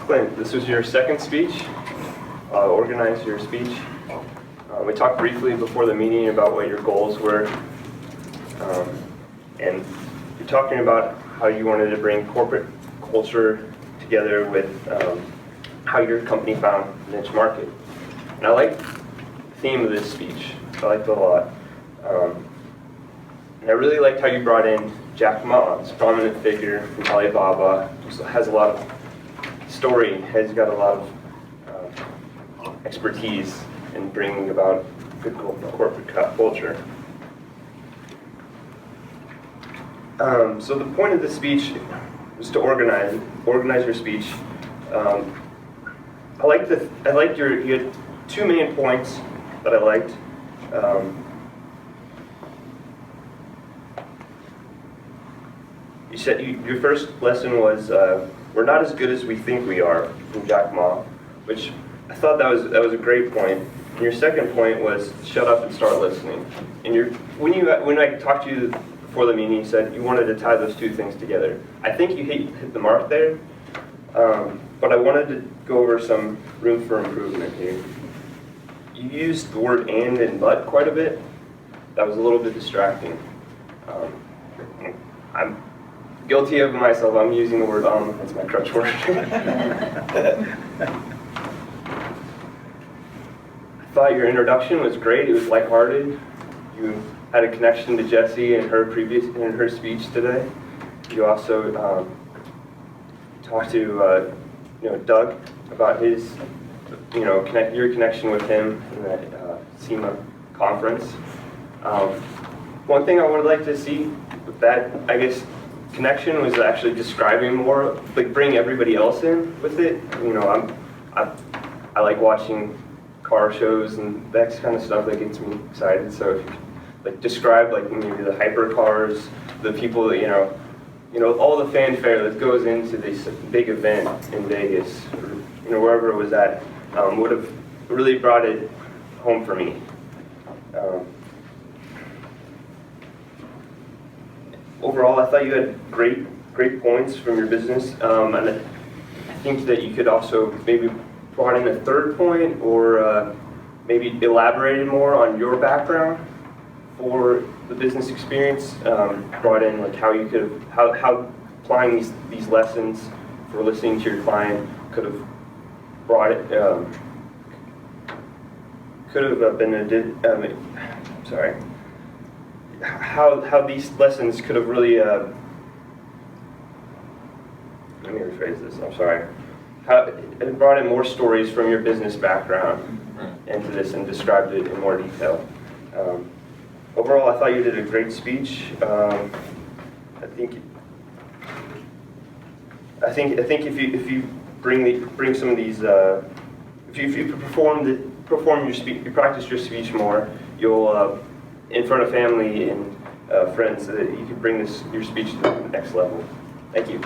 Clint, this was your second speech. Organize your speech. We talked briefly before the meeting about what your goals were. And you're talking about how you wanted to bring corporate culture together with how your company found niche market. And I like the theme of this speech. I liked it a lot. And I really liked how you brought in Jack Ma, this prominent figure from Alibaba, who has a lot of story, has got a lot of expertise in bringing about good corporate culture. So the point of this speech was to organize your speech. I liked you had two main points that I liked. You said your first lesson was we're not as good as we think we are, from Jack Ma, which I thought that was a great point. And your second point was shut up and start listening. And when I talked to you before the meeting, you said you wanted to tie those two things together. I think you hit the mark there, but I wanted to go over some room for improvement here. You used the word and but quite a bit. That was a little bit distracting. I'm guilty of myself. I'm using the word that's my crutch word. I thought your introduction was great. It was lighthearted. You had a connection to Jessie in her speech today. You also talked to Doug about his your connection with him in that SEMA conference. One thing I would like to see with that, I guess, connection was actually describing more, like bring everybody else in with it. I like watching car shows and that kind of stuff that gets me excited. So if you could, like, describe like maybe the hypercars, the people that all the fanfare that goes into this big event in Vegas, or wherever it was at, would have really brought it home for me. Overall, I thought you had great points from your business, and I think that you could also maybe brought in a third point, or maybe elaborated more on your background for the business experience. Brought in like how you could have, how applying these lessons for listening to your client could have brought it. Could have been sorry. How these lessons could have really, let me rephrase this, I'm sorry. How it brought in more stories from your business background into this and described it in more detail. Overall, I thought you did a great speech. I think if you bring some of these, if you perform your speech, you practice your speech more, you'll in front of family and friends, so that you can bring your speech to the next level. Thank you.